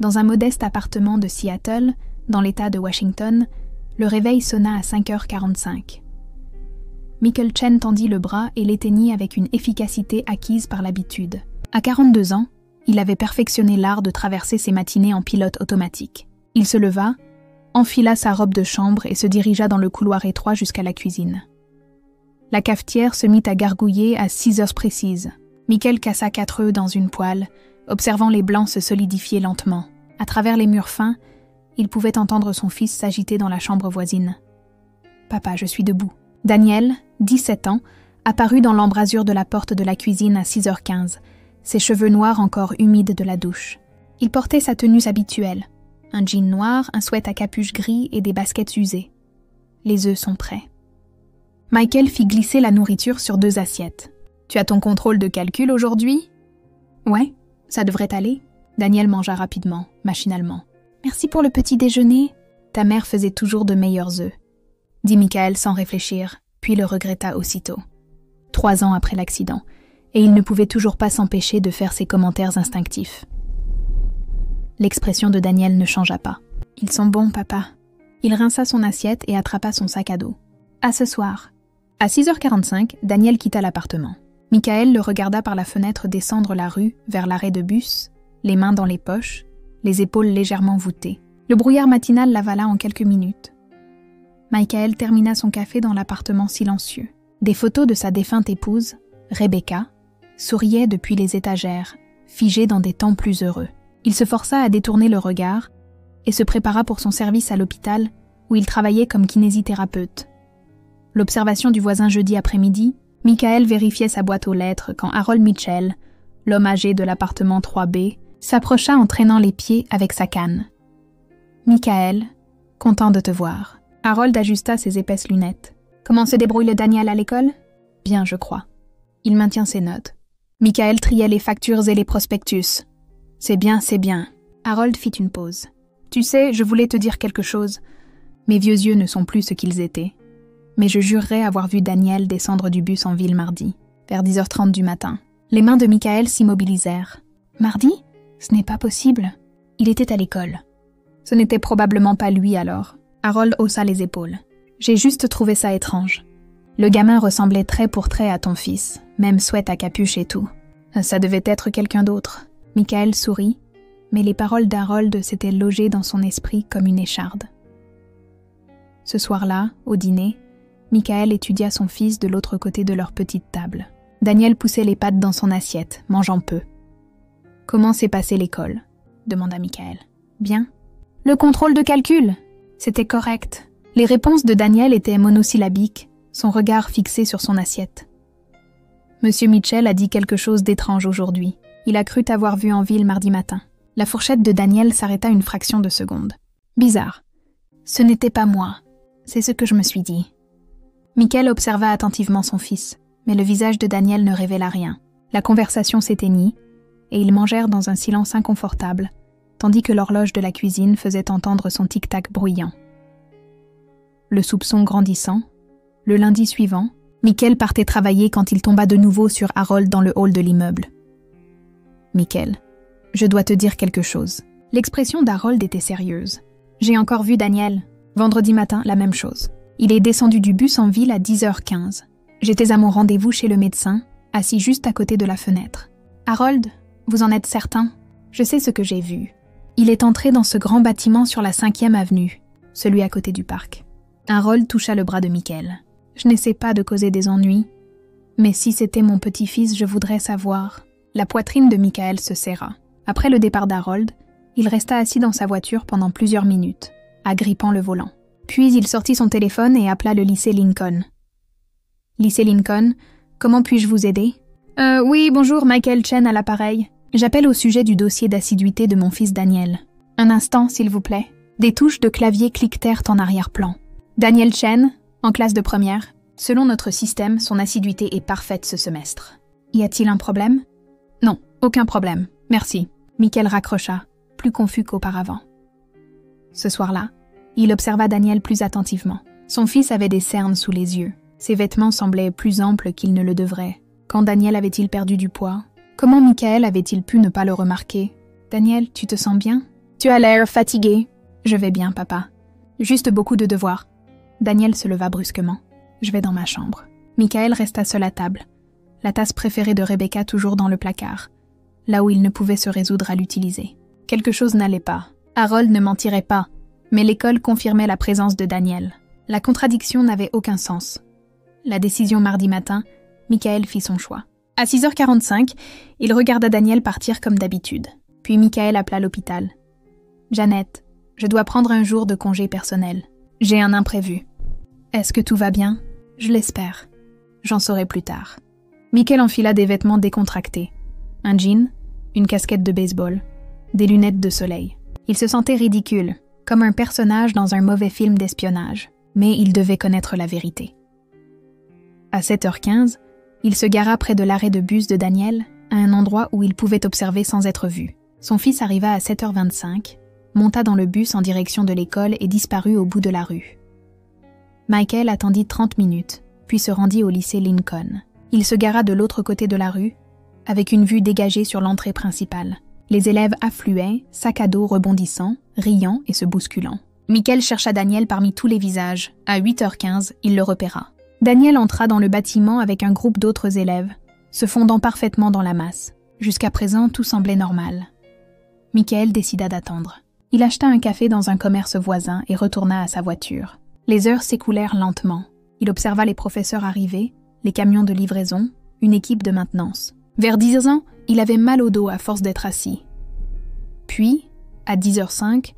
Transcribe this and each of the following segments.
Dans un modeste appartement de Seattle, dans l'État de Washington, le réveil sonna à 5h45. Michael Chen tendit le bras et l'éteignit avec une efficacité acquise par l'habitude. À 42 ans, il avait perfectionné l'art de traverser ses matinées en pilote automatique. Il se leva, enfila sa robe de chambre et se dirigea dans le couloir étroit jusqu'à la cuisine. La cafetière se mit à gargouiller à 6 heures précises. Michael cassa 4 œufs dans une poêle, observant les blancs se solidifier lentement. À travers les murs fins, il pouvait entendre son fils s'agiter dans la chambre voisine. « Papa, je suis debout. » Daniel, 17 ans, apparut dans l'embrasure de la porte de la cuisine à 6h15, ses cheveux noirs encore humides de la douche. Il portait sa tenue habituelle, un jean noir, un sweat à capuche gris et des baskets usées. Les œufs sont prêts. Michael fit glisser la nourriture sur 2 assiettes. « Tu as ton contrôle de calcul aujourd'hui ?»« Ouais, ça devrait aller. » Daniel mangea rapidement, machinalement. « Merci pour le petit déjeuner. Ta mère faisait toujours de meilleurs œufs. » dit Michael sans réfléchir, puis le regretta aussitôt. 3 ans après l'accident, et il ne pouvait toujours pas s'empêcher de faire ses commentaires instinctifs. L'expression de Daniel ne changea pas. « Ils sont bons, papa. » Il rinça son assiette et attrapa son sac à dos. « À ce soir. » À 6h45, Daniel quitta l'appartement. Michael le regarda par la fenêtre descendre la rue vers l'arrêt de bus, les mains dans les poches, les épaules légèrement voûtées. Le brouillard matinal l'avala en quelques minutes. Michael termina son café dans l'appartement silencieux. Des photos de sa défunte épouse, Rebecca, souriaient depuis les étagères, figées dans des temps plus heureux. Il se força à détourner le regard et se prépara pour son service à l'hôpital où il travaillait comme kinésithérapeute. L'observation du voisin jeudi après-midi, Michael vérifiait sa boîte aux lettres quand Harold Mitchell, l'homme âgé de l'appartement 3B, s'approcha en traînant les pieds avec sa canne. « Michael, content de te voir. » Harold ajusta ses épaisses lunettes. « Comment se débrouille le Daniel à l'école ?»« Bien, je crois. Il maintient ses notes. » Michael triait les factures et les prospectus. « C'est bien, c'est bien. » Harold fit une pause. « Tu sais, je voulais te dire quelque chose. Mes vieux yeux ne sont plus ce qu'ils étaient. Mais je jurerais avoir vu Daniel descendre du bus en ville mardi, vers 10h30 du matin. » Les mains de Michael s'immobilisèrent. « Mardi ? Ce n'est pas possible. Il était à l'école. » Ce n'était probablement pas lui alors. Harold haussa les épaules. « J'ai juste trouvé ça étrange. Le gamin ressemblait trait pour trait à ton fils, même sweat à capuche et tout. Ça devait être quelqu'un d'autre. » Michael sourit, mais les paroles d'Harold s'étaient logées dans son esprit comme une écharde. Ce soir-là, au dîner, Michael étudia son fils de l'autre côté de leur petite table. Daniel poussait les pattes dans son assiette, mangeant peu. « Comment s'est passée l'école ?» demanda Michael. « Bien. »« Le contrôle de calcul ?» C'était correct. Les réponses de Daniel étaient monosyllabiques, son regard fixé sur son assiette. Monsieur Mitchell a dit quelque chose d'étrange aujourd'hui. Il a cru t'avoir vu en ville mardi matin. La fourchette de Daniel s'arrêta une fraction de seconde. Bizarre. Ce n'était pas moi. C'est ce que je me suis dit. Michael observa attentivement son fils, mais le visage de Daniel ne révéla rien. La conversation s'éteignit, et ils mangèrent dans un silence inconfortable, tandis que l'horloge de la cuisine faisait entendre son tic-tac bruyant. Le soupçon grandissant, le lundi suivant, Michael partait travailler quand il tomba de nouveau sur Harold dans le hall de l'immeuble. « Michael, je dois te dire quelque chose. » L'expression d'Harold était sérieuse. « J'ai encore vu Daniel. Vendredi matin, la même chose. Il est descendu du bus en ville à 10h15. J'étais à mon rendez-vous chez le médecin, assis juste à côté de la fenêtre. « Harold, vous en êtes certain ? Je sais ce que j'ai vu. Il est entré dans ce grand bâtiment sur la 5e avenue, celui à côté du parc. » Harold toucha le bras de Michael. « Je n'essaie pas de causer des ennuis, mais si c'était mon petit-fils, je voudrais savoir. » La poitrine de Michael se serra. Après le départ d'Harold, il resta assis dans sa voiture pendant plusieurs minutes, agrippant le volant. Puis il sortit son téléphone et appela le lycée Lincoln. « Lycée Lincoln, comment puis-je vous aider ?»« Oui, bonjour, Michael Chen à l'appareil. J'appelle au sujet du dossier d'assiduité de mon fils Daniel. Un instant, s'il vous plaît. » Des touches de clavier cliquetèrent en arrière-plan. « Daniel Chen, en classe de première. Selon notre système, son assiduité est parfaite ce semestre. Y a-t-il un problème ? » « Non, aucun problème. Merci. » Michael raccrocha, plus confus qu'auparavant. Ce soir-là, il observa Daniel plus attentivement. Son fils avait des cernes sous les yeux. Ses vêtements semblaient plus amples qu'ils ne le devraient. Quand Daniel avait-il perdu du poids ? Comment Michael avait-il pu ne pas le remarquer ? « Daniel, tu te sens bien ? Tu as l'air fatigué. Je vais bien, papa. Juste beaucoup de devoirs. Daniel se leva brusquement. Je vais dans ma chambre. Michael resta seul à table, la tasse préférée de Rebecca toujours dans le placard, là où il ne pouvait se résoudre à l'utiliser. Quelque chose n'allait pas. Harold ne mentirait pas, mais l'école confirmait la présence de Daniel. La contradiction n'avait aucun sens. La décision mardi matin, Michael fit son choix. À 6h45, il regarda Daniel partir comme d'habitude. Puis Michael appela l'hôpital. « Jeannette, je dois prendre un jour de congé personnel. J'ai un imprévu. »« Est-ce que tout va bien ? » ?»« Je l'espère. J'en saurai plus tard. » Michael enfila des vêtements décontractés. Un jean, une casquette de baseball, des lunettes de soleil. Il se sentait ridicule, comme un personnage dans un mauvais film d'espionnage. Mais il devait connaître la vérité. À 7h15, il se gara près de l'arrêt de bus de Daniel, à un endroit où il pouvait observer sans être vu. Son fils arriva à 7h25, monta dans le bus en direction de l'école et disparut au bout de la rue. Michael attendit 30 minutes, puis se rendit au lycée Lincoln. Il se gara de l'autre côté de la rue, avec une vue dégagée sur l'entrée principale. Les élèves affluaient, sac à dos rebondissant, riant et se bousculant. Michael chercha Daniel parmi tous les visages. À 8h15, il le repéra. Daniel entra dans le bâtiment avec un groupe d'autres élèves, se fondant parfaitement dans la masse. Jusqu'à présent, tout semblait normal. Michael décida d'attendre. Il acheta un café dans un commerce voisin et retourna à sa voiture. Les heures s'écoulèrent lentement. Il observa les professeurs arriver, les camions de livraison, une équipe de maintenance. Vers 10 ans, il avait mal au dos à force d'être assis. Puis, à 10h05,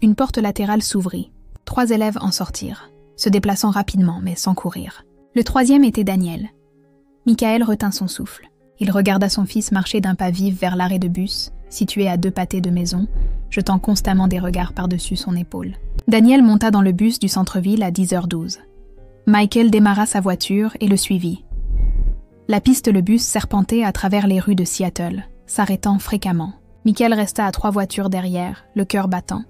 une porte latérale s'ouvrit. 3 élèves en sortirent, se déplaçant rapidement mais sans courir. Le 3e était Daniel. Michael retint son souffle. Il regarda son fils marcher d'un pas vif vers l'arrêt de bus, situé à 2 pâtés de maison, jetant constamment des regards par-dessus son épaule. Daniel monta dans le bus du centre-ville à 10h12. Michael démarra sa voiture et le suivit. La piste le bus serpentait à travers les rues de Seattle, s'arrêtant fréquemment. Michael resta à 3 voitures derrière, le cœur battant.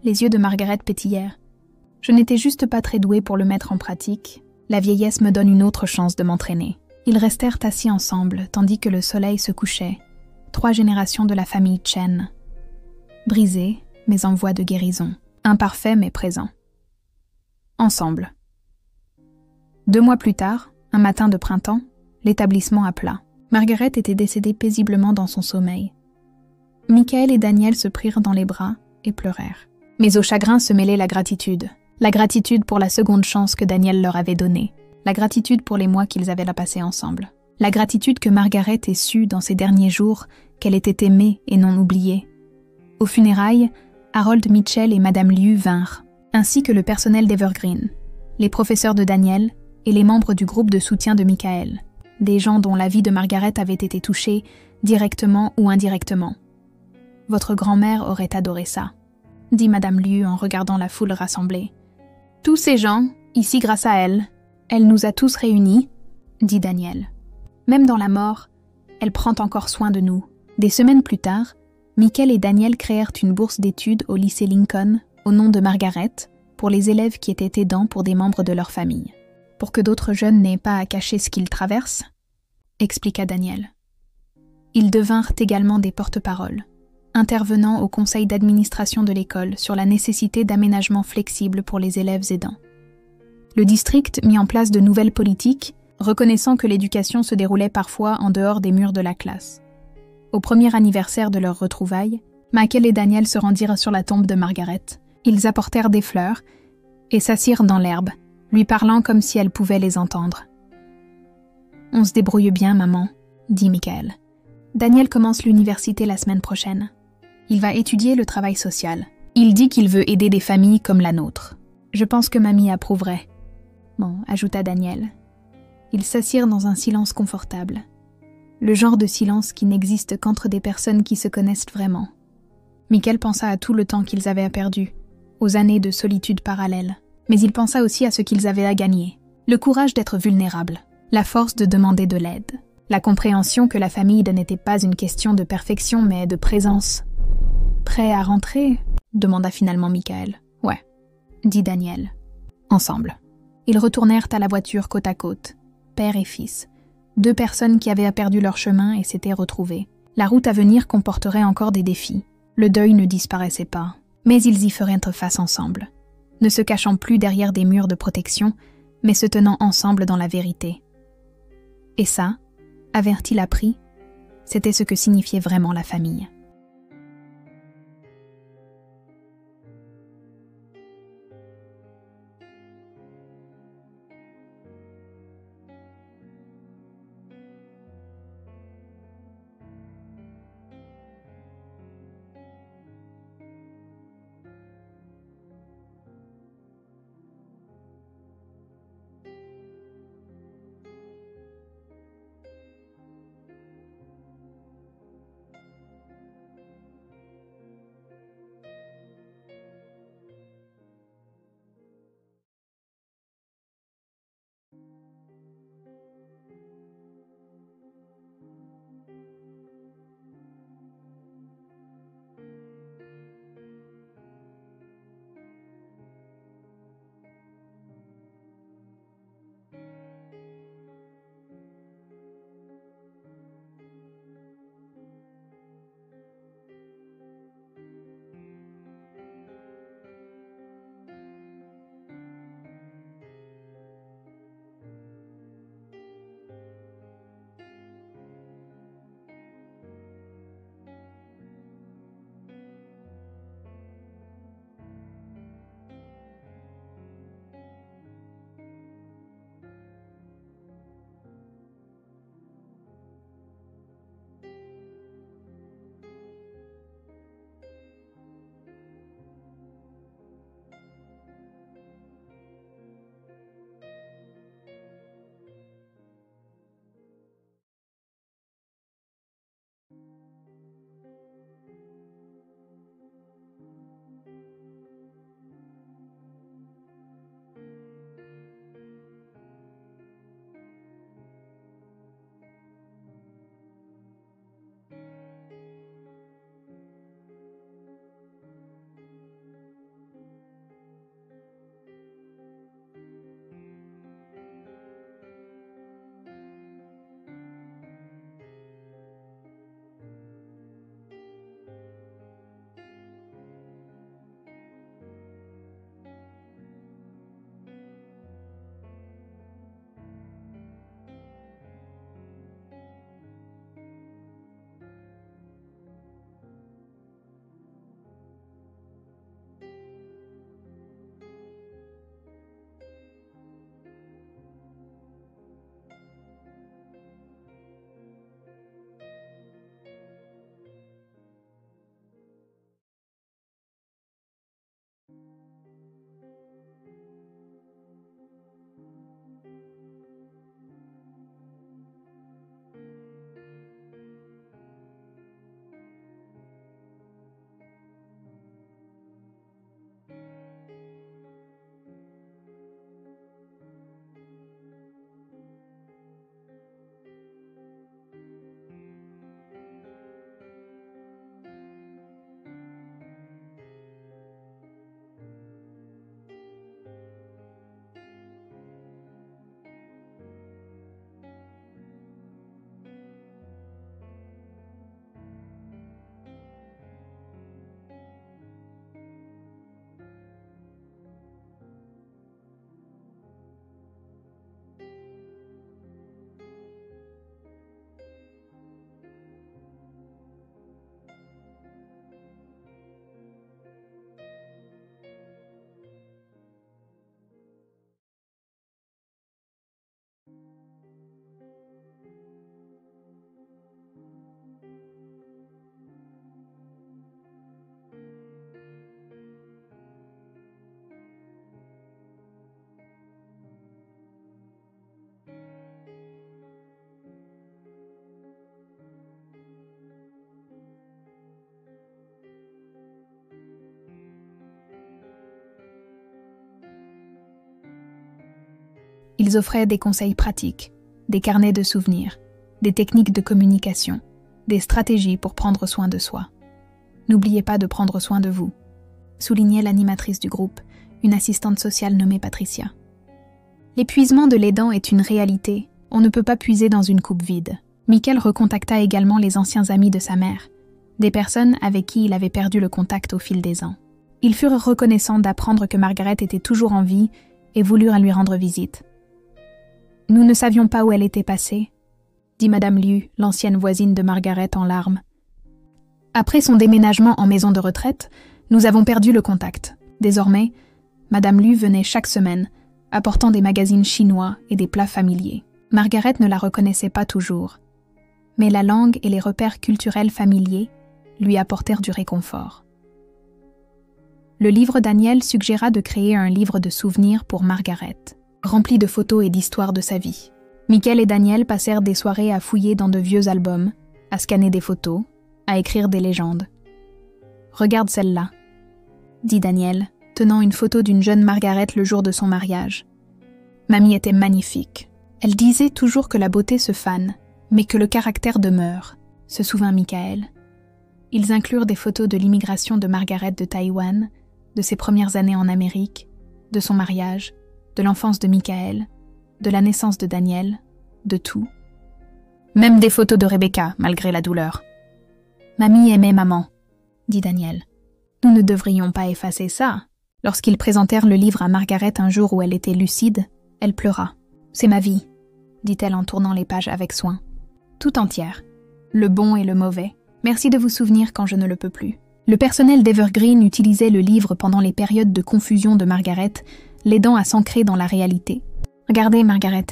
Les yeux de Margaret pétillèrent. « Je n'étais juste pas très douée pour le mettre en pratique. La vieillesse me donne une autre chance de m'entraîner. » Ils restèrent assis ensemble, tandis que le soleil se couchait. 3 générations de la famille Chen. Brisés, mais en voie de guérison. Imparfaits, mais présents. Ensemble. 2 mois plus tard, un matin de printemps, l'établissement appela. Margaret était décédée paisiblement dans son sommeil. Michael et Daniel se prirent dans les bras et pleurèrent. Mais au chagrin se mêlait la gratitude. La gratitude pour la seconde chance que Daniel leur avait donnée. La gratitude pour les mois qu'ils avaient là passés ensemble. La gratitude que Margaret ait su dans ces derniers jours qu'elle était aimée et non oubliée. Aux funérailles, Harold Mitchell et Madame Liu vinrent, ainsi que le personnel d'Evergreen, les professeurs de Daniel et les membres du groupe de soutien de Michael, des gens dont la vie de Margaret avait été touchée, directement ou indirectement. « Votre grand-mère aurait adoré ça », dit Madame Liu en regardant la foule rassemblée. « Tous ces gens, ici grâce à elle, elle nous a tous réunis, » dit Daniel. « Même dans la mort, elle prend encore soin de nous. » Des semaines plus tard, Michael et Daniel créèrent une bourse d'études au lycée Lincoln, au nom de Margaret, pour les élèves qui étaient aidants pour des membres de leur famille. « Pour que d'autres jeunes n'aient pas à cacher ce qu'ils traversent », expliqua Daniel. Ils devinrent également des porte-paroles, intervenant au conseil d'administration de l'école sur la nécessité d'aménagements flexibles pour les élèves aidants. Le district mit en place de nouvelles politiques, reconnaissant que l'éducation se déroulait parfois en dehors des murs de la classe. Au premier anniversaire de leur retrouvaille, Michael et Daniel se rendirent sur la tombe de Margaret. Ils apportèrent des fleurs et s'assirent dans l'herbe, lui parlant comme si elle pouvait les entendre. « On se débrouille bien, maman, » dit Michael. « Daniel commence l'université la semaine prochaine. Il va étudier le travail social. Il dit qu'il veut aider des familles comme la nôtre. Je pense que mamie approuverait. » Bon, ajouta Daniel. Ils s'assirent dans un silence confortable. Le genre de silence qui n'existe qu'entre des personnes qui se connaissent vraiment. Michael pensa à tout le temps qu'ils avaient perdu, aux années de solitude parallèle. Mais il pensa aussi à ce qu'ils avaient à gagner. Le courage d'être vulnérables, la force de demander de l'aide, la compréhension que la famille n'était pas une question de perfection mais de présence. « Prêt à rentrer ?» demanda finalement Michael. « Ouais, » dit Daniel. Ensemble. Ils retournèrent à la voiture côte à côte, père et fils, 2 personnes qui avaient perdu leur chemin et s'étaient retrouvées. La route à venir comporterait encore des défis. Le deuil ne disparaissait pas, mais ils y feraient face ensemble, ne se cachant plus derrière des murs de protection, mais se tenant ensemble dans la vérité. Et ça, avait-il appris, c'était ce que signifiait vraiment la famille. Ils offraient des conseils pratiques, des carnets de souvenirs, des techniques de communication, des stratégies pour prendre soin de soi. N'oubliez pas de prendre soin de vous, soulignait l'animatrice du groupe, une assistante sociale nommée Patricia. L'épuisement de l'aidant est une réalité, on ne peut pas puiser dans une coupe vide. Michael recontacta également les anciens amis de sa mère, des personnes avec qui il avait perdu le contact au fil des ans. Ils furent reconnaissants d'apprendre que Margaret était toujours en vie et voulurent lui rendre visite. « Nous ne savions pas où elle était passée », dit Madame Liu, l'ancienne voisine de Margaret en larmes. « Après son déménagement en maison de retraite, nous avons perdu le contact. Désormais, Madame Liu venait chaque semaine, apportant des magazines chinois et des plats familiers. Margaret ne la reconnaissait pas toujours, mais la langue et les repères culturels familiers lui apportèrent du réconfort. Le livre Daniel suggéra de créer un livre de souvenirs pour Margaret, rempli de photos et d'histoires de sa vie. Michael et Daniel passèrent des soirées à fouiller dans de vieux albums, à scanner des photos, à écrire des légendes. « Regarde celle-là », dit Daniel, tenant une photo d'une jeune Margaret le jour de son mariage. Mamie était magnifique. Elle disait toujours que la beauté se fane, mais que le caractère demeure, se souvint Michael. Ils inclurent des photos de l'immigration de Margaret de Taïwan, de ses premières années en Amérique, de son mariage, de l'enfance de Michael, de la naissance de Daniel, de tout. Même des photos de Rebecca, malgré la douleur. « Mamie aimait maman », dit Daniel. « Nous ne devrions pas effacer ça. » Lorsqu'ils présentèrent le livre à Margaret un jour où elle était lucide, elle pleura. « C'est ma vie », dit-elle en tournant les pages avec soin. « Tout entière. Le bon et le mauvais. Merci de vous souvenir quand je ne le peux plus. » Le personnel d'Evergreen utilisait le livre pendant les périodes de confusion de Margaret, l'aidant à s'ancrer dans la réalité. « Regardez, Margaret.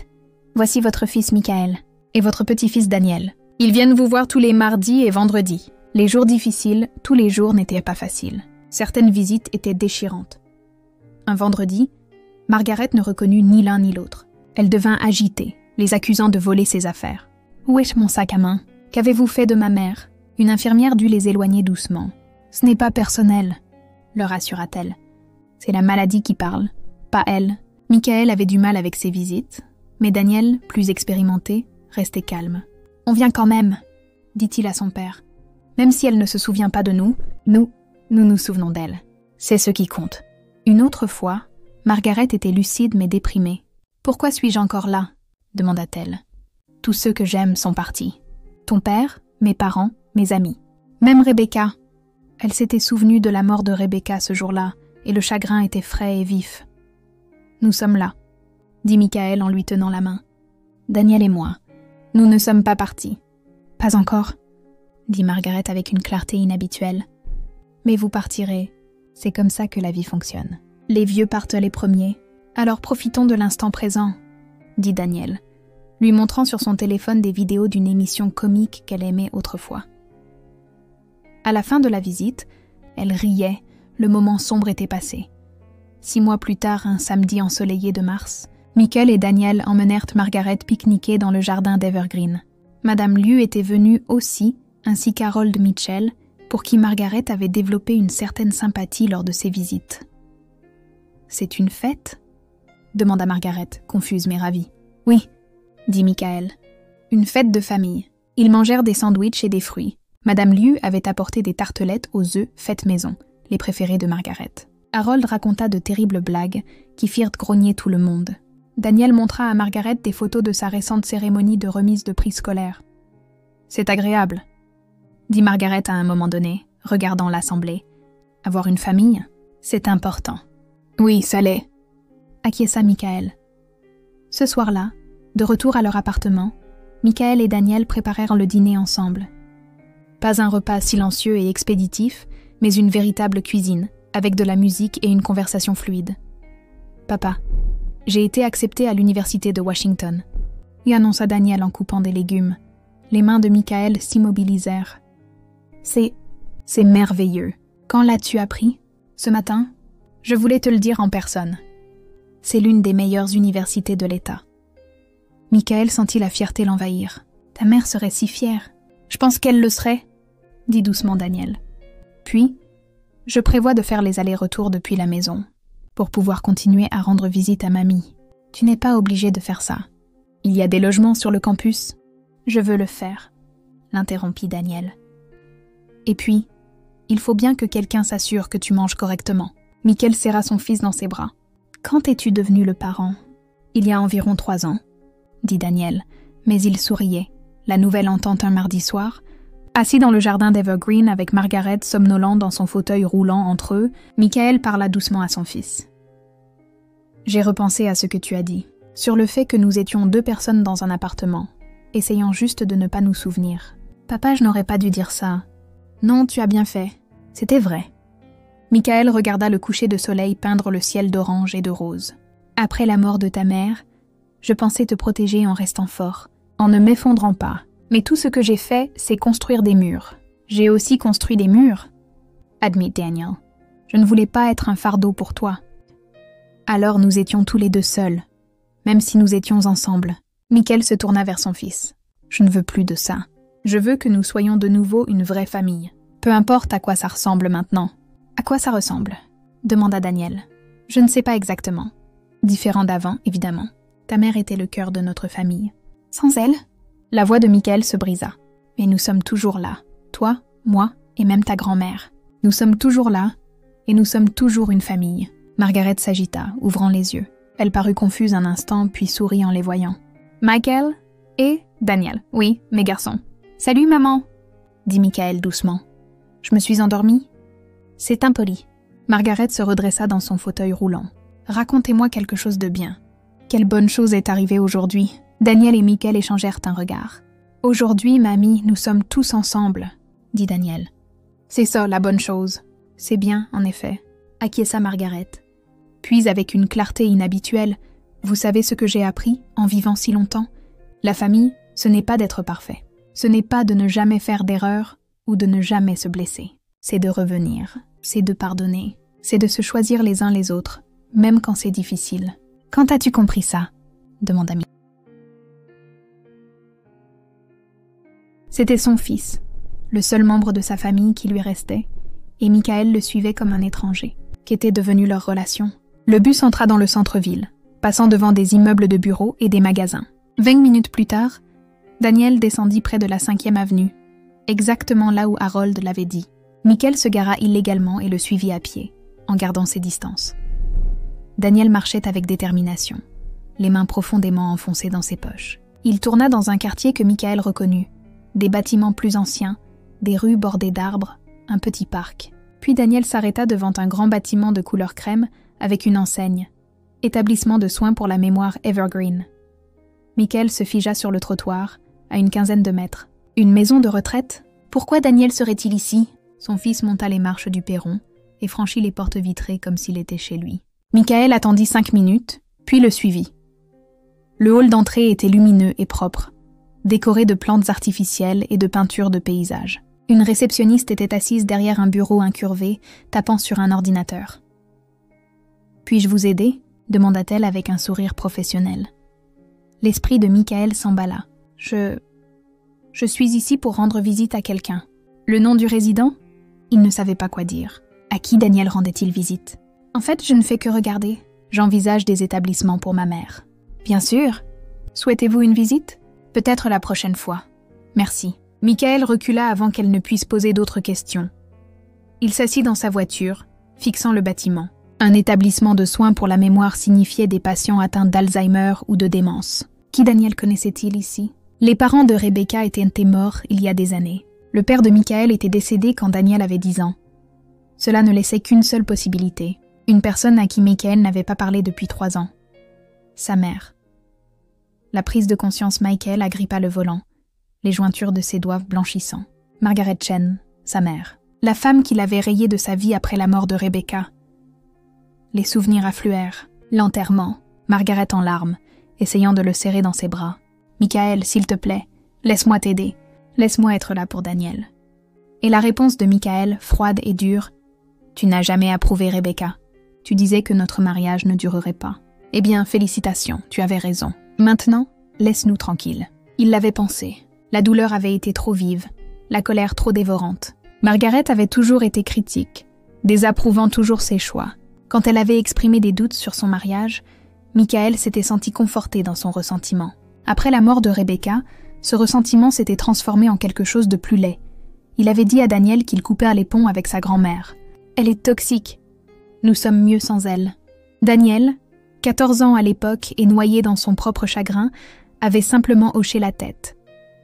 Voici votre fils Michael et votre petit-fils Daniel. Ils viennent vous voir tous les mardis et vendredis. Les jours difficiles, tous les jours n'étaient pas faciles. Certaines visites étaient déchirantes. Un vendredi, Margaret ne reconnut ni l'un ni l'autre. Elle devint agitée, les accusant de voler ses affaires. « Où est mon sac à main? Qu'avez-vous fait de ma mère ?» Une infirmière dut les éloigner doucement. « Ce n'est pas personnel, » leur assura-t-elle. « C'est la maladie qui parle, pas elle. » Michael avait du mal avec ses visites, mais Daniel, plus expérimenté, restait calme. « On vient quand même, » dit-il à son père. « Même si elle ne se souvient pas de nous, nous nous souvenons d'elle. C'est ce qui compte. » Une autre fois, Margaret était lucide mais déprimée. « Pourquoi suis-je encore là ?» demanda-t-elle. « Tous ceux que j'aime sont partis. Ton père, mes parents, mes amis. Même Rebecca. » Elle s'était souvenue de la mort de Rebecca ce jour-là, et le chagrin était frais et vif. « Nous sommes là, » dit Michael en lui tenant la main. « Daniel et moi, nous ne sommes pas partis. »« Pas encore, » dit Margaret avec une clarté inhabituelle. « Mais vous partirez, c'est comme ça que la vie fonctionne. Les vieux partent les premiers, alors profitons de l'instant présent, » dit Daniel, lui montrant sur son téléphone des vidéos d'une émission comique qu'elle aimait autrefois. À la fin de la visite, elle riait, le moment sombre était passé. 6 mois plus tard, un samedi ensoleillé de mars, Michael et Daniel emmenèrent Margaret pique-niquer dans le jardin d'Evergreen. Madame Liu était venue aussi, ainsi qu'Harold Mitchell, pour qui Margaret avait développé une certaine sympathie lors de ses visites. « C'est une fête ?» demanda Margaret, confuse mais ravie. « Oui, » dit Michael. « Une fête de famille. » Ils mangèrent des sandwichs et des fruits. Madame Liu avait apporté des tartelettes aux œufs faites maison, les préférées de Margaret. Harold raconta de terribles blagues qui firent grogner tout le monde. Daniel montra à Margaret des photos de sa récente cérémonie de remise de prix scolaire. « C'est agréable, » dit Margaret à un moment donné, regardant l'assemblée. « Avoir une famille, c'est important. »« Oui, ça l'est, » acquiesça Michael. Ce soir-là, de retour à leur appartement, Michael et Daniel préparèrent le dîner ensemble. Pas un repas silencieux et expéditif, mais une véritable cuisine, avec de la musique et une conversation fluide. « Papa, j'ai été acceptée à l'université de Washington, » y annonça Daniel en coupant des légumes. Les mains de Michael s'immobilisèrent. « C'est merveilleux. Quand l'as-tu appris? Ce matin? Je voulais te le dire en personne. C'est l'une des meilleures universités de l'État. » Michael sentit la fierté l'envahir. « Ta mère serait si fière. »« Je pense qu'elle le serait, » dit doucement Daniel. Puis, « Je prévois de faire les allers-retours depuis la maison, pour pouvoir continuer à rendre visite à mamie. Tu n'es pas obligé de faire ça. Il y a des logements sur le campus. Je veux le faire, » l'interrompit Daniel. « Et puis, il faut bien que quelqu'un s'assure que tu manges correctement. » Michael serra son fils dans ses bras. « Quand es-tu devenu le parent? » « Il y a environ 3 ans, » dit Daniel, mais il souriait, la nouvelle entente un mardi soir. Assis dans le jardin d'Evergreen avec Margaret somnolent dans son fauteuil roulant entre eux, Michael parla doucement à son fils. « J'ai repensé à ce que tu as dit, sur le fait que nous étions 2 personnes dans un appartement, essayant juste de ne pas nous souvenir. Papa, je n'aurais pas dû dire ça. Non, tu as bien fait. C'était vrai. » Michael regarda le coucher de soleil peindre le ciel d'orange et de rose. « Après la mort de ta mère, je pensais te protéger en restant fort, en ne m'effondrant pas. Mais tout ce que j'ai fait, c'est construire des murs. J'ai aussi construit des murs, admit Daniel. Je ne voulais pas être un fardeau pour toi. Alors nous étions tous les 2 seuls, même si nous étions ensemble. » Michael se tourna vers son fils. « Je ne veux plus de ça. Je veux que nous soyons de nouveau une vraie famille. Peu importe à quoi ça ressemble maintenant. » « À quoi ça ressemble ?» demanda Daniel. « Je ne sais pas exactement. Différent d'avant, évidemment. Ta mère était le cœur de notre famille. Sans elle ?» La voix de Michael se brisa. « Mais nous sommes toujours là. Toi, moi et même ta grand-mère. Nous sommes toujours là et nous sommes toujours une famille. » Margaret s'agita, ouvrant les yeux. Elle parut confuse un instant, puis sourit en les voyant. « Michael et Daniel. Oui, mes garçons. »« Salut, maman !» dit Michael doucement. « Je me suis endormie ?»« C'est impoli. » Margaret se redressa dans son fauteuil roulant. « Racontez-moi quelque chose de bien. Quelle bonne chose est arrivée aujourd'hui ?» Daniel et Michael échangèrent un regard. « Aujourd'hui, mamie, nous sommes tous ensemble, » dit Daniel. « C'est ça, la bonne chose. »« C'est bien, en effet, » acquiesça Margaret. Puis, avec une clarté inhabituelle, « Vous savez ce que j'ai appris en vivant si longtemps ? La famille, ce n'est pas d'être parfait. Ce n'est pas de ne jamais faire d'erreur ou de ne jamais se blesser. C'est de revenir, c'est de pardonner, c'est de se choisir les uns les autres, même quand c'est difficile. »« Quand as-tu compris ça ?» demanda Michael. C'était son fils, le seul membre de sa famille qui lui restait, et Michael le suivait comme un étranger. Qu'était devenue leur relation? Le bus entra dans le centre-ville, passant devant des immeubles de bureaux et des magasins. 20 minutes plus tard, Daniel descendit près de la 5e avenue, exactement là où Harold l'avait dit. Michael se gara illégalement et le suivit à pied, en gardant ses distances. Daniel marchait avec détermination, les mains profondément enfoncées dans ses poches. Il tourna dans un quartier que Michael reconnut, des bâtiments plus anciens, des rues bordées d'arbres, un petit parc. Puis Daniel s'arrêta devant un grand bâtiment de couleur crème avec une enseigne, établissement de soins pour la mémoire Evergreen. Michael se figea sur le trottoir, à une 15aine de mètres. Une maison de retraite? Pourquoi Daniel serait-il ici? Son fils monta les marches du perron et franchit les portes vitrées comme s'il était chez lui. Michael attendit 5 minutes, puis le suivit. Le hall d'entrée était lumineux et propre, décoré de plantes artificielles et de peintures de paysages. Une réceptionniste était assise derrière un bureau incurvé, tapant sur un ordinateur. « Puis-je vous aider ?» demanda-t-elle avec un sourire professionnel. L'esprit de Michael s'emballa. « Je suis ici pour rendre visite à quelqu'un. » Le nom du résident? Il ne savait pas quoi dire. À qui Daniel rendait-il visite? « En fait, je ne fais que regarder. J'envisage des établissements pour ma mère. »« Bien sûr. Souhaitez-vous une visite? Peut-être la prochaine fois. Merci. » Michael recula avant qu'elle ne puisse poser d'autres questions. Il s'assit dans sa voiture, fixant le bâtiment. Un établissement de soins pour la mémoire signifiait des patients atteints d'Alzheimer ou de démence. Qui Daniel connaissait-il ici? Les parents de Rebecca étaient morts il y a des années. Le père de Michael était décédé quand Daniel avait 10 ans. Cela ne laissait qu'une seule possibilité. Une personne à qui Michael n'avait pas parlé depuis 3 ans. Sa mère. La prise de conscience Michael agrippa le volant, les jointures de ses doigts blanchissant. Margaret Chen, sa mère. La femme qu'il avait rayée de sa vie après la mort de Rebecca. Les souvenirs affluèrent. L'enterrement. Margaret en larmes, essayant de le serrer dans ses bras. « Michael, s'il te plaît, laisse-moi t'aider. Laisse-moi être là pour Daniel. » Et la réponse de Michael, froide et dure. « Tu n'as jamais approuvé Rebecca. Tu disais que notre mariage ne durerait pas. Eh bien, félicitations, tu avais raison. Maintenant, laisse-nous tranquilles. » Il l'avait pensé. La douleur avait été trop vive, la colère trop dévorante. Margaret avait toujours été critique, désapprouvant toujours ses choix. Quand elle avait exprimé des doutes sur son mariage, Michael s'était senti conforté dans son ressentiment. Après la mort de Rebecca, ce ressentiment s'était transformé en quelque chose de plus laid. Il avait dit à Daniel qu'il coupait les ponts avec sa grand-mère. « Elle est toxique. Nous sommes mieux sans elle. » Daniel, 14 ans à l'époque et noyé dans son propre chagrin, avait simplement hoché la tête.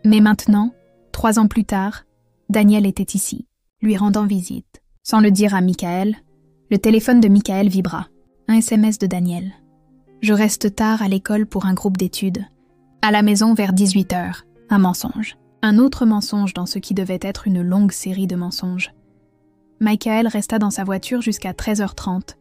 Mais maintenant, 3 ans plus tard, Daniel était ici, lui rendant visite. Sans le dire à Michael, le téléphone de Michael vibra. Un SMS de Daniel. Je reste tard à l'école pour un groupe d'études. À la maison vers 18h. Un mensonge. Un autre mensonge dans ce qui devait être une longue série de mensonges. Michael resta dans sa voiture jusqu'à 13h30,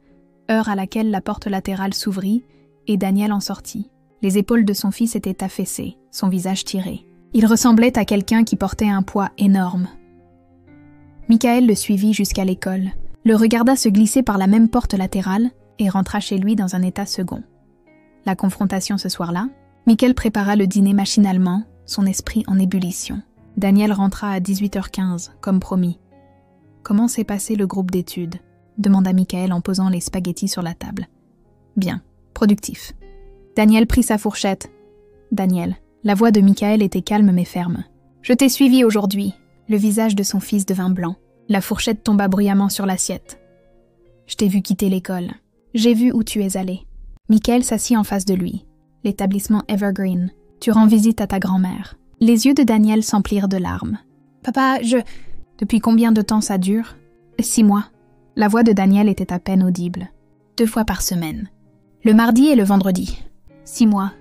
heure à laquelle la porte latérale s'ouvrit et Daniel en sortit. Les épaules de son fils étaient affaissées, son visage tiré. Il ressemblait à quelqu'un qui portait un poids énorme. Michael le suivit jusqu'à l'école, le regarda se glisser par la même porte latérale et rentra chez lui dans un état second. La confrontation ce soir-là, Michael prépara le dîner machinalement, son esprit en ébullition. Daniel rentra à 18h15, comme promis. « Comment s'est passé le groupe d'études ?» demanda Michael en posant les spaghettis sur la table. « Bien, productif. » Daniel prit sa fourchette. « Daniel. » La voix de Michael était calme mais ferme. « Je t'ai suivi aujourd'hui. » Le visage de son fils devint blanc. La fourchette tomba bruyamment sur l'assiette. « Je t'ai vu quitter l'école. J'ai vu où tu es allé. » Michael s'assit en face de lui. L'établissement Evergreen. Tu rends visite à ta grand-mère. Les yeux de Daniel s'emplirent de larmes. « Papa, Depuis combien de temps ça dure ? » 6 mois. La voix de Daniel était à peine audible. 2 fois par semaine. Le mardi et le vendredi. 6 mois,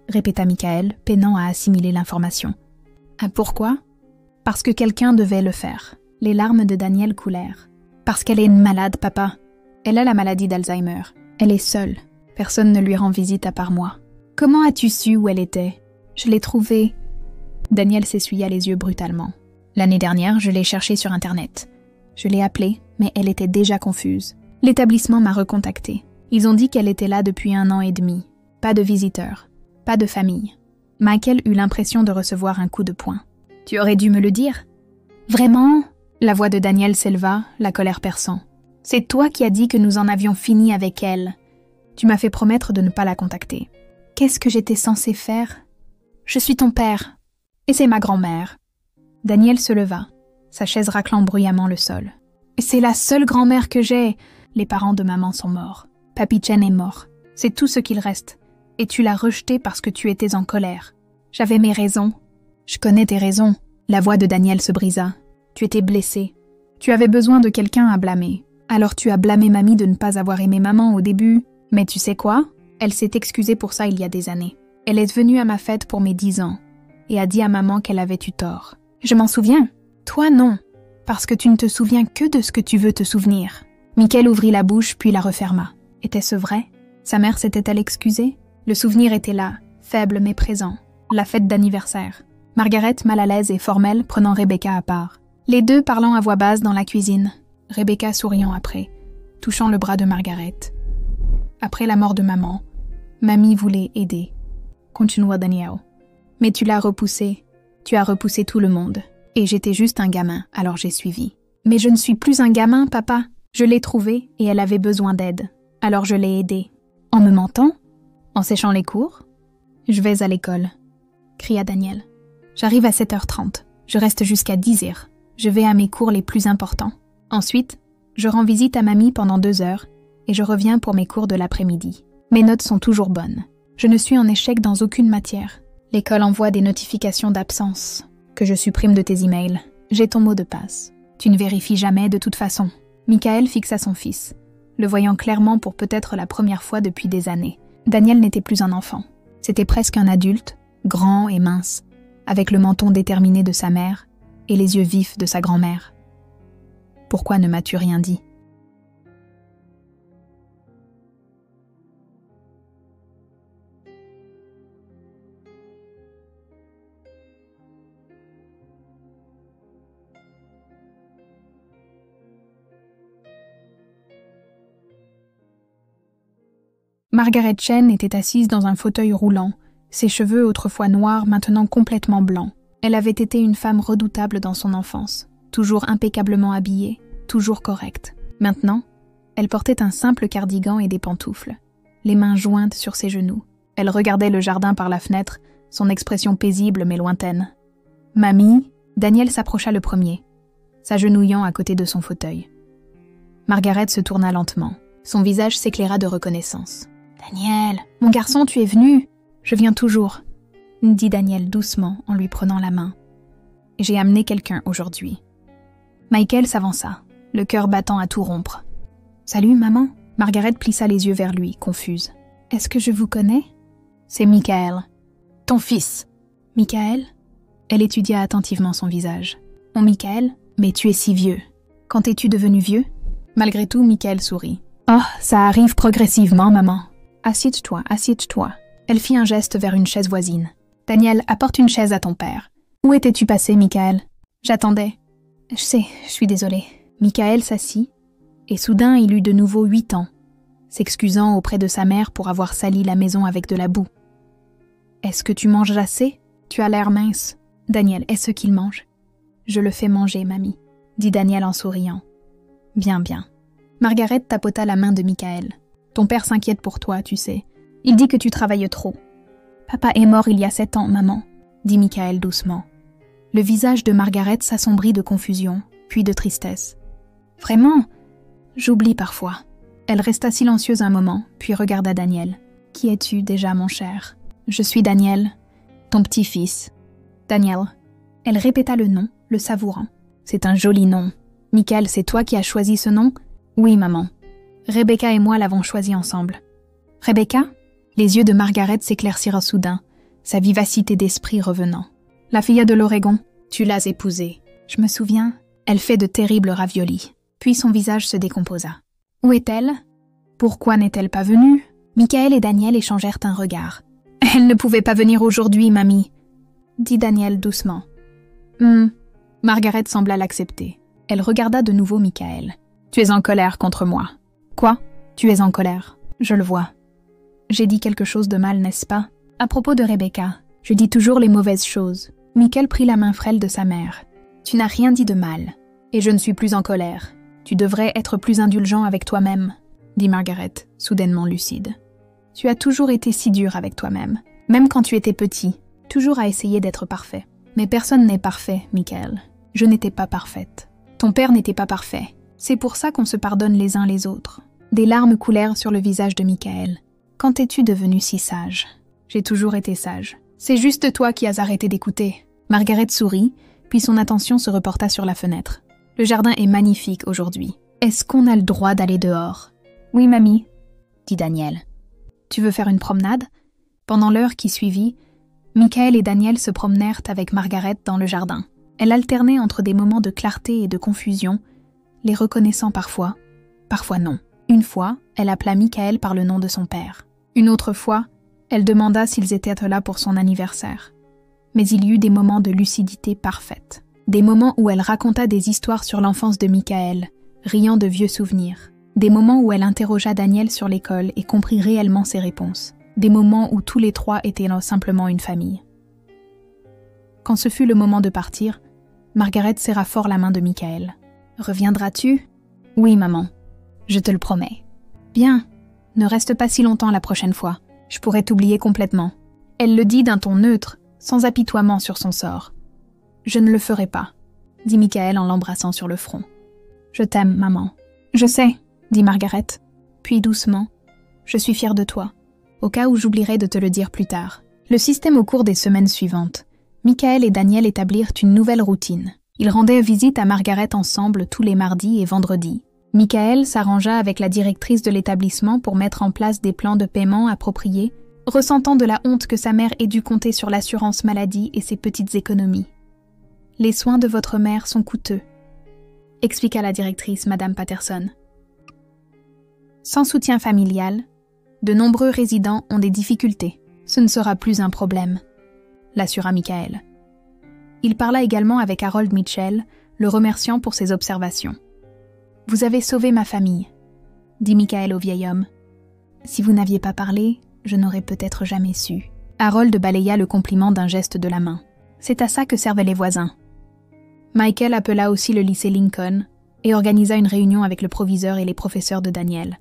répéta Michael, peinant à assimiler l'information. Ah, pourquoi ? Parce que quelqu'un devait le faire. Les larmes de Daniel coulèrent. Parce qu'elle est une malade, papa. Elle a la maladie d'Alzheimer. Elle est seule. Personne ne lui rend visite à part moi. Comment as-tu su où elle était ? Je l'ai trouvée. Daniel s'essuya les yeux brutalement. L'année dernière, je l'ai cherchée sur Internet. Je l'ai appelée, mais elle était déjà confuse. L'établissement m'a recontactée. Ils ont dit qu'elle était là depuis 1 an et demi. Pas de visiteurs. Pas de famille. Michael eut l'impression de recevoir un coup de poing. « Tu aurais dû me le dire. »« Vraiment ?» La voix de Daniel s'éleva, la colère perçant. « C'est toi qui as dit que nous en avions fini avec elle. Tu m'as fait promettre de ne pas la contacter. Qu'est-ce que j'étais censée faire ? Je suis ton père. Et c'est ma grand-mère. » Daniel se leva, sa chaise raclant bruyamment le sol. « C'est la seule grand-mère que j'ai. Les parents de maman sont morts. Papy Chen est mort. C'est tout ce qu'il reste. Et tu l'as rejetée parce que tu étais en colère. J'avais mes raisons. Je connais tes raisons. » La voix de Daniel se brisa. « Tu étais blessé. Tu avais besoin de quelqu'un à blâmer. Alors tu as blâmé mamie de ne pas avoir aimé maman au début. Mais tu sais quoi ? Elle s'est excusée pour ça il y a des années. Elle est venue à ma fête pour mes 10 ans et a dit à maman qu'elle avait eu tort. Je m'en souviens. Toi non. Parce que tu ne te souviens que de ce que tu veux te souvenir. » Michael ouvrit la bouche puis la referma. Était-ce vrai ? Sa mère s'était-elle excusée ? Le souvenir était là, faible mais présent. La fête d'anniversaire. Margaret, mal à l'aise et formelle, prenant Rebecca à part. Les deux parlant à voix basse dans la cuisine. Rebecca souriant après, touchant le bras de Margaret. Après la mort de maman, mamie voulait aider. Continua Daniel. Mais tu l'as repoussé. Tu as repoussé tout le monde. Et j'étais juste un gamin, alors j'ai suivi. Mais je ne suis plus un gamin, papa. Je l'ai trouvée et elle avait besoin d'aide. Alors je l'ai aidée. En me mentant ? En séchant les cours ? Je vais à l'école, cria Daniel. J'arrive à 7h30. Je reste jusqu'à 10h. Je vais à mes cours les plus importants. Ensuite, je rends visite à mamie pendant 2 heures et je reviens pour mes cours de l'après-midi. Mes notes sont toujours bonnes. Je ne suis en échec dans aucune matière. L'école envoie des notifications d'absence que je supprime de tes emails. J'ai ton mot de passe. Tu ne vérifies jamais de toute façon. Michael fixa son fils, le voyant clairement pour peut-être la première fois depuis des années. Daniel n'était plus un enfant. C'était presque un adulte, grand et mince, avec le menton déterminé de sa mère et les yeux vifs de sa grand-mère. Pourquoi ne m'as-tu rien dit ? Margaret Chen était assise dans un fauteuil roulant, ses cheveux autrefois noirs maintenant complètement blancs. Elle avait été une femme redoutable dans son enfance, toujours impeccablement habillée, toujours correcte. Maintenant, elle portait un simple cardigan et des pantoufles, les mains jointes sur ses genoux. Elle regardait le jardin par la fenêtre, son expression paisible mais lointaine. « Mamie ?» Daniel s'approcha le premier, s'agenouillant à côté de son fauteuil. Margaret se tourna lentement. Son visage s'éclaira de reconnaissance. « Daniel, mon garçon, tu es venu ?»« Je viens toujours. » dit Daniel doucement en lui prenant la main. « J'ai amené quelqu'un aujourd'hui. » Michael s'avança, le cœur battant à tout rompre. « Salut, maman ?» Margaret plissa les yeux vers lui, confuse. « Est-ce que je vous connais ?»« C'est Michael. »« Ton fils. »« Michael ?» Elle étudia attentivement son visage. « Mon Michael, mais tu es si vieux. Quand es-tu devenu vieux ?» Malgré tout, Michael sourit. « Oh, ça arrive progressivement, maman. »« Assieds-toi, assieds-toi. » Elle fit un geste vers une chaise voisine. « Daniel, apporte une chaise à ton père. »« Où étais-tu passé, Michael ?»« J'attendais. »« Je sais, je suis désolée. » Michael s'assit, et soudain il eut de nouveau 8 ans, s'excusant auprès de sa mère pour avoir sali la maison avec de la boue. « Est-ce que tu manges assez ? Tu as l'air mince. »« Daniel, est-ce qu'il mange ?»« Je le fais manger, mamie, » dit Daniel en souriant. « Bien, bien. » Margaret tapota la main de Michael. « Ton père s'inquiète pour toi, tu sais. Il dit que tu travailles trop. »« Papa est mort il y a 7 ans, maman, » dit Michael doucement. Le visage de Margaret s'assombrit de confusion, puis de tristesse. « Vraiment ? J'oublie parfois. » Elle resta silencieuse un moment, puis regarda Daniel. « Qui es-tu déjà, mon cher ? » « Je suis Daniel, ton petit-fils. »« Daniel. » Elle répéta le nom, le savourant. « C'est un joli nom. Michael, c'est toi qui as choisi ce nom ? » « Oui, maman. Rebecca et moi l'avons choisi ensemble. »« Rebecca ?» Les yeux de Margaret s'éclaircirent soudain, sa vivacité d'esprit revenant. « La fille de l'Oregon, tu l'as épousée. » Je me souviens, elle fait de terribles raviolis. Puis son visage se décomposa. « Où est-elle ? Pourquoi n'est-elle pas venue ?» Michael et Daniel échangèrent un regard. « Elle ne pouvait pas venir aujourd'hui, mamie, » dit Daniel doucement. « Margaret sembla l'accepter. Elle regarda de nouveau Michael. « Tu es en colère contre moi. »« Quoi ? Tu es en colère. Je le vois. J'ai dit quelque chose de mal, n'est-ce pas ? À propos de Rebecca, je dis toujours les mauvaises choses. » Michael prit la main frêle de sa mère. « Tu n'as rien dit de mal. Et je ne suis plus en colère. Tu devrais être plus indulgent avec toi-même, » dit Margaret, soudainement lucide. « Tu as toujours été si dur avec toi-même, même quand tu étais petit, toujours à essayer d'être parfait. Mais personne n'est parfait, Michael. Je n'étais pas parfaite. Ton père n'était pas parfait. C'est pour ça qu'on se pardonne les uns les autres. » Des larmes coulèrent sur le visage de Michael. « Quand es-tu devenu si sage ? » « J'ai toujours été sage. C'est juste toi qui as arrêté d'écouter. » Margaret sourit, puis son attention se reporta sur la fenêtre. « Le jardin est magnifique aujourd'hui. Est-ce qu'on a le droit d'aller dehors ? »« Oui, mamie, » dit Daniel. « Tu veux faire une promenade ? » Pendant l'heure qui suivit, Michael et Daniel se promenèrent avec Margaret dans le jardin. Elle alternait entre des moments de clarté et de confusion, les reconnaissant parfois non. Une fois, elle appela Michael par le nom de son père. Une autre fois, elle demanda s'ils étaient là pour son anniversaire. Mais il y eut des moments de lucidité parfaite. Des moments où elle raconta des histoires sur l'enfance de Michael, riant de vieux souvenirs. Des moments où elle interrogea Daniel sur l'école et comprit réellement ses réponses. Des moments où tous les trois étaient simplement une famille. Quand ce fut le moment de partir, Margaret serra fort la main de Michael. « Reviendras-tu ? » ?»« Oui, maman. Je te le promets. »« Bien. Ne reste pas si longtemps la prochaine fois. Je pourrais t'oublier complètement. » Elle le dit d'un ton neutre, sans apitoiement sur son sort. « Je ne le ferai pas, » dit Michael en l'embrassant sur le front. « Je t'aime, maman. »« Je sais, » dit Margaret. Puis doucement, « Je suis fière de toi, au cas où j'oublierai de te le dire plus tard. » Le système au cours des semaines suivantes. Michael et Daniel établirent une nouvelle routine. Ils rendaient visite à Margaret ensemble tous les mardis et vendredis. Michael s'arrangea avec la directrice de l'établissement pour mettre en place des plans de paiement appropriés, ressentant de la honte que sa mère ait dû compter sur l'assurance maladie et ses petites économies. « Les soins de votre mère sont coûteux, » expliqua la directrice, Madame Patterson. Sans soutien familial, de nombreux résidents ont des difficultés. Ce ne sera plus un problème, l'assura Michael. Il parla également avec Harold Mitchell, le remerciant pour ses observations. « Vous avez sauvé ma famille, » dit Michael au vieil homme. « Si vous n'aviez pas parlé, je n'aurais peut-être jamais su. » Harold balaya le compliment d'un geste de la main. C'est à ça que servaient les voisins. Michael appela aussi le lycée Lincoln et organisa une réunion avec le proviseur et les professeurs de Daniel.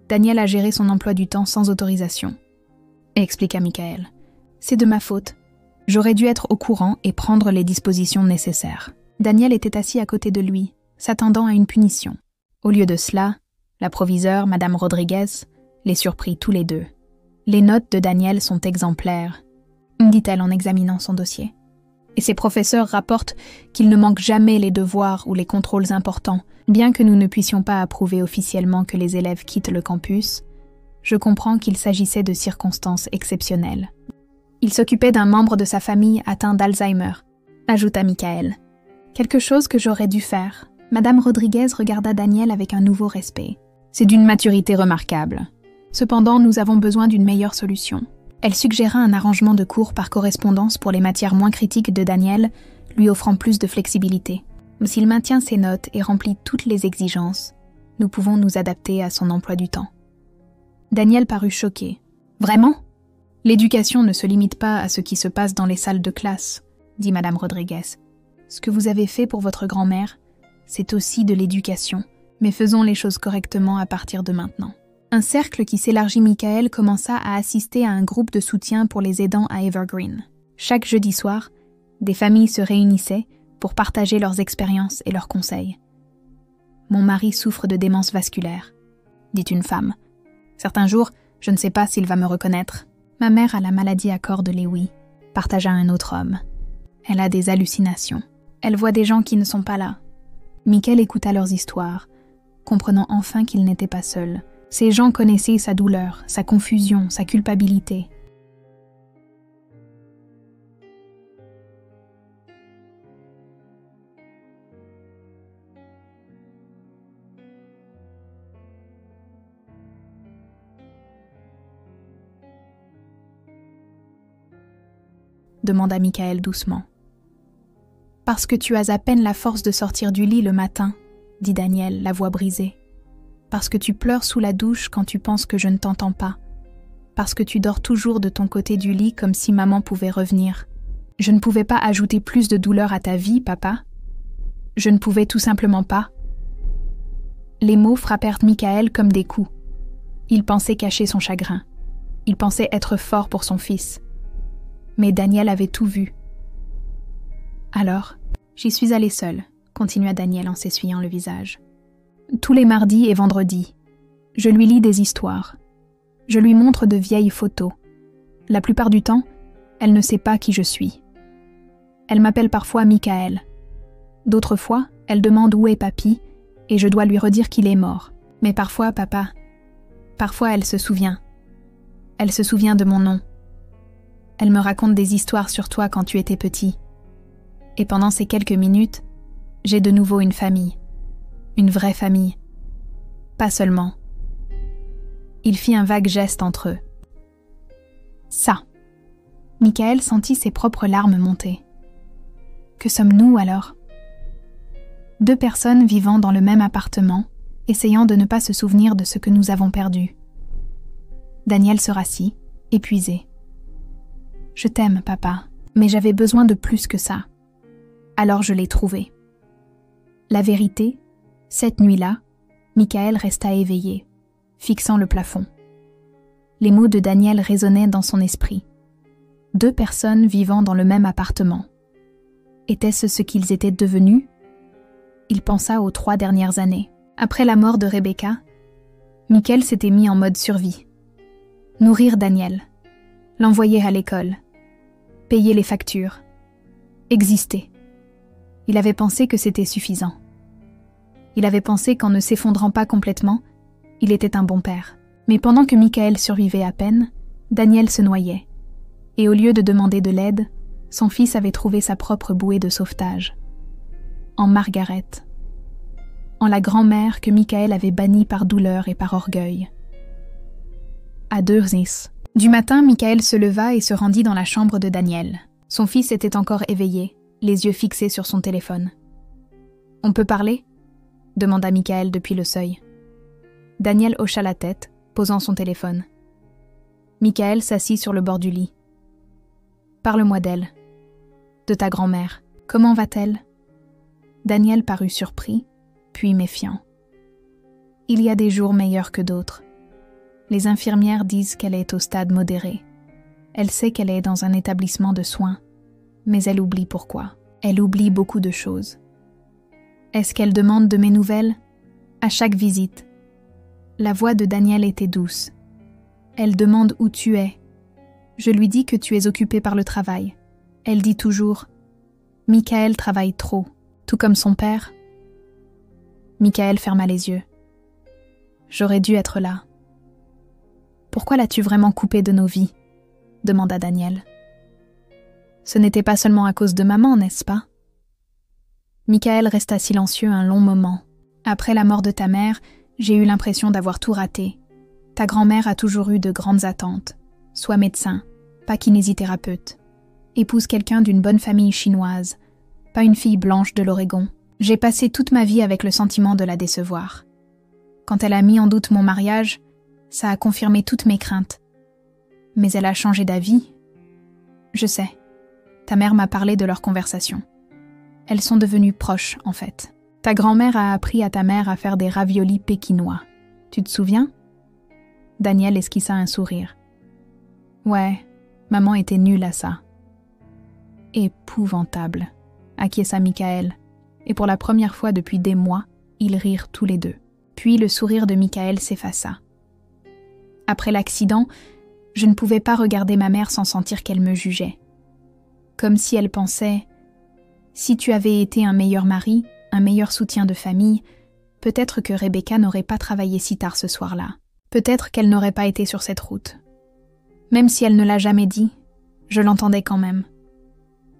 Daniel a géré son emploi du temps sans autorisation, expliqua Michael. C'est de ma faute. J'aurais dû être au courant et prendre les dispositions nécessaires. Daniel était assis à côté de lui, s'attendant à une punition. Au lieu de cela, la proviseure, Madame Rodriguez, les surprit tous les deux. Les notes de Daniel sont exemplaires. dit-elle en examinant son dossier. Et ses professeurs rapportent qu'il ne manque jamais les devoirs ou les contrôles importants. Bien que nous ne puissions pas approuver officiellement que les élèves quittent le campus, je comprends qu'il s'agissait de circonstances exceptionnelles. Il s'occupait d'un membre de sa famille atteint d'Alzheimer, ajouta Michael. Quelque chose que j'aurais dû faire. Madame Rodriguez regarda Daniel avec un nouveau respect. C'est d'une maturité remarquable. Cependant, nous avons besoin d'une meilleure solution. Elle suggéra un arrangement de cours par correspondance pour les matières moins critiques de Daniel, lui offrant plus de flexibilité. S'il maintient ses notes et remplit toutes les exigences, nous pouvons nous adapter à son emploi du temps. Daniel parut choqué. « Vraiment ? L'éducation ne se limite pas à ce qui se passe dans les salles de classe, » dit Madame Rodriguez. « Ce que vous avez fait pour votre grand-mère, c'est aussi de l'éducation, mais faisons les choses correctement à partir de maintenant. » Un cercle qui s'élargit Michael commença à assister à un groupe de soutien pour les aidants à Evergreen. Chaque jeudi soir, des familles se réunissaient pour partager leurs expériences et leurs conseils. « Mon mari souffre de démence vasculaire, » dit une femme. « Certains jours, je ne sais pas s'il va me reconnaître. Ma mère a la maladie à corps de Lewy, » partagea un autre homme. « Elle a des hallucinations. Elle voit des gens qui ne sont pas là. » Michael écouta leurs histoires, comprenant enfin qu'il n'était pas seul. Ces gens connaissaient sa douleur, sa confusion, sa culpabilité. Demanda Michael doucement. « Parce que tu as à peine la force de sortir du lit le matin, » dit Daniel, la voix brisée. « Parce que tu pleures sous la douche quand tu penses que je ne t'entends pas. Parce que tu dors toujours de ton côté du lit comme si maman pouvait revenir. Je ne pouvais pas ajouter plus de douleur à ta vie, papa. Je ne pouvais tout simplement pas. » Les mots frappèrent Michael comme des coups. Il pensait cacher son chagrin. Il pensait être fort pour son fils. Mais Daniel avait tout vu. « Alors, j'y suis allée seule, » continua Daniel en s'essuyant le visage. « Tous les mardis et vendredis, je lui lis des histoires. Je lui montre de vieilles photos. La plupart du temps, elle ne sait pas qui je suis. Elle m'appelle parfois Michael. D'autres fois, elle demande où est papy et je dois lui redire qu'il est mort. Mais parfois, papa, parfois elle se souvient. Elle se souvient de mon nom. Elle me raconte des histoires sur toi quand tu étais petit. Et pendant ces quelques minutes, j'ai de nouveau une famille. Une vraie famille. Pas seulement. » Il fit un vague geste entre eux. « Ça. » Michael sentit ses propres larmes monter. « Que sommes-nous alors ? 2 personnes vivant dans le même appartement, essayant de ne pas se souvenir de ce que nous avons perdu. » Daniel se rassit, épuisé. « Je t'aime, papa, mais j'avais besoin de plus que ça. Alors je l'ai trouvé. » La vérité, cette nuit-là, Michael resta éveillé, fixant le plafond. Les mots de Daniel résonnaient dans son esprit. 2 personnes vivant dans le même appartement. Était-ce ce qu'ils étaient devenus ? Il pensa aux 3 dernières années. Après la mort de Rebecca, Michael s'était mis en mode survie. Nourrir Daniel, l'envoyer à l'école, payer les factures, exister. Il avait pensé que c'était suffisant. Il avait pensé qu'en ne s'effondrant pas complètement, il était un bon père. Mais pendant que Michael survivait à peine, Daniel se noyait. Et au lieu de demander de l'aide, son fils avait trouvé sa propre bouée de sauvetage. En Margaret. En la grand-mère que Michael avait bannie par douleur et par orgueil. À Dörzis. Du matin, Michael se leva et se rendit dans la chambre de Daniel. Son fils était encore éveillé, les yeux fixés sur son téléphone. « On peut parler ?» demanda Michael depuis le seuil. Daniel hocha la tête, posant son téléphone. Michael s'assit sur le bord du lit. « Parle-moi d'elle. De ta grand-mère. Comment va-t-elle » Daniel parut surpris, puis méfiant. « Il y a des jours meilleurs que d'autres. Les infirmières disent qu'elle est au stade modéré. Elle sait qu'elle est dans un établissement de soins, mais elle oublie pourquoi. Elle oublie beaucoup de choses. Est-ce qu'elle demande de mes nouvelles ? À chaque visite. » La voix de Daniel était douce. « Elle demande où tu es. Je lui dis que tu es occupée par le travail. Elle dit toujours « Michael travaille trop, tout comme son père. » Michael ferma les yeux. « J'aurais dû être là. »« Pourquoi l'as-tu vraiment coupé de nos vies ?» demanda Daniel. « Ce n'était pas seulement à cause de maman, n'est-ce pas ?» Michael resta silencieux un long moment. « Après la mort de ta mère, j'ai eu l'impression d'avoir tout raté. Ta grand-mère a toujours eu de grandes attentes. Sois médecin, pas kinésithérapeute. Épouse quelqu'un d'une bonne famille chinoise, pas une fille blanche de l'Oregon. J'ai passé toute ma vie avec le sentiment de la décevoir. Quand elle a mis en doute mon mariage, ça a confirmé toutes mes craintes. Mais elle a changé d'avis. Je sais. Ta mère m'a parlé de leur conversation. Elles sont devenues proches, en fait. Ta grand-mère a appris à ta mère à faire des raviolis pékinois. Tu te souviens ? Daniel esquissa un sourire. Ouais, maman était nulle à ça. Épouvantable, acquiesça Michael, et pour la première fois depuis des mois, ils rirent tous les deux. Puis le sourire de Michael s'effaça. Après l'accident, je ne pouvais pas regarder ma mère sans sentir qu'elle me jugeait. Comme si elle pensait « Si tu avais été un meilleur mari, un meilleur soutien de famille, peut-être que Rebecca n'aurait pas travaillé si tard ce soir-là. Peut-être qu'elle n'aurait pas été sur cette route. » Même si elle ne l'a jamais dit, je l'entendais quand même.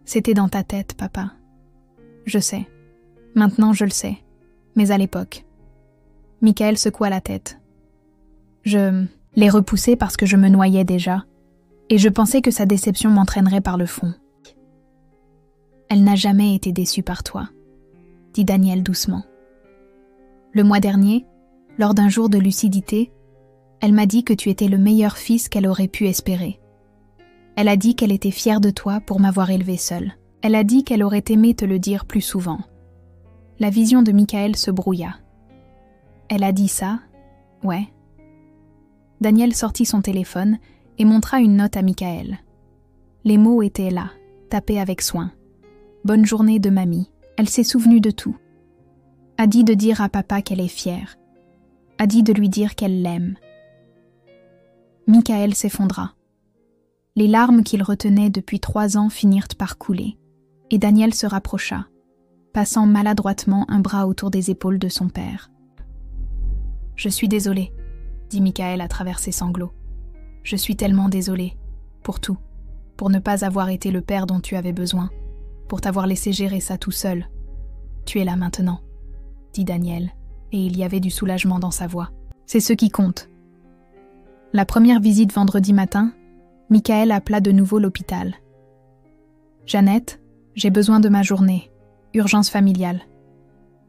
C'était dans ta tête, papa. Je sais. Maintenant, je le sais. Mais à l'époque. Michael secoua la tête. Je l'ai repoussé parce que je me noyais déjà, et je pensais que sa déception m'entraînerait par le fond. Elle n'a jamais été déçue par toi, dit Daniel doucement. Le mois dernier, lors d'un jour de lucidité, elle m'a dit que tu étais le meilleur fils qu'elle aurait pu espérer. Elle a dit qu'elle était fière de toi pour m'avoir élevé seule. Elle a dit qu'elle aurait aimé te le dire plus souvent. La vision de Michael se brouilla. Elle a dit ça ? Ouais. Daniel sortit son téléphone et montra une note à Michael. Les mots étaient là, tapés avec soin. Bonne journée de mamie. Elle s'est souvenue de tout. A dit de dire à papa qu'elle est fière. A dit de lui dire qu'elle l'aime. Michael s'effondra. Les larmes qu'il retenait depuis 3 ans finirent par couler, et Daniel se rapprocha, passant maladroitement un bras autour des épaules de son père. « Je suis désolé, » dit Michael à travers ses sanglots. « Je suis tellement désolé, pour tout, pour ne pas avoir été le père dont tu avais besoin, pour t'avoir laissé gérer ça tout seul. Tu es là maintenant, » dit Daniel, et il y avait du soulagement dans sa voix. « C'est ce qui compte. » La première visite vendredi matin, Michael appela de nouveau l'hôpital. « Jeannette, j'ai besoin de ma journée. Urgence familiale.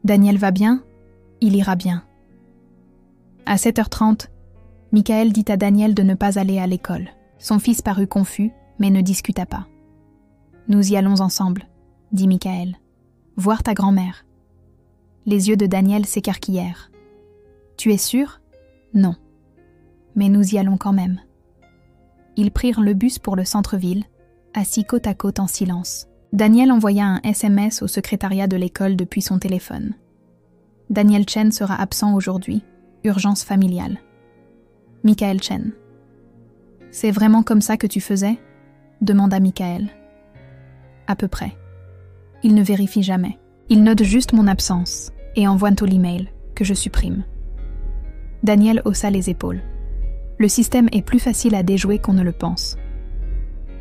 Daniel va bien ? Il ira bien. » À 7h30, Michael dit à Daniel de ne pas aller à l'école. Son fils parut confus, mais ne discuta pas. « Nous y allons ensemble, » dit Michael. « Voir ta grand-mère. » Les yeux de Daniel s'écarquillèrent. « Tu es sûr ? » ?»« Non. » « Mais nous y allons quand même. » Ils prirent le bus pour le centre-ville, assis côte à côte en silence. Daniel envoya un SMS au secrétariat de l'école depuis son téléphone. « Daniel Chen sera absent aujourd'hui. Urgence familiale. » Michael Chen. « C'est vraiment comme ça que tu faisais ?» demanda Michael. « À peu près. Il ne vérifie jamais. Il note juste mon absence et envoie tout l'email que je supprime. » Daniel haussa les épaules. Le système est plus facile à déjouer qu'on ne le pense.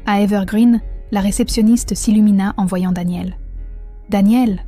À Evergreen, la réceptionniste s'illumina en voyant Daniel. « Daniel !»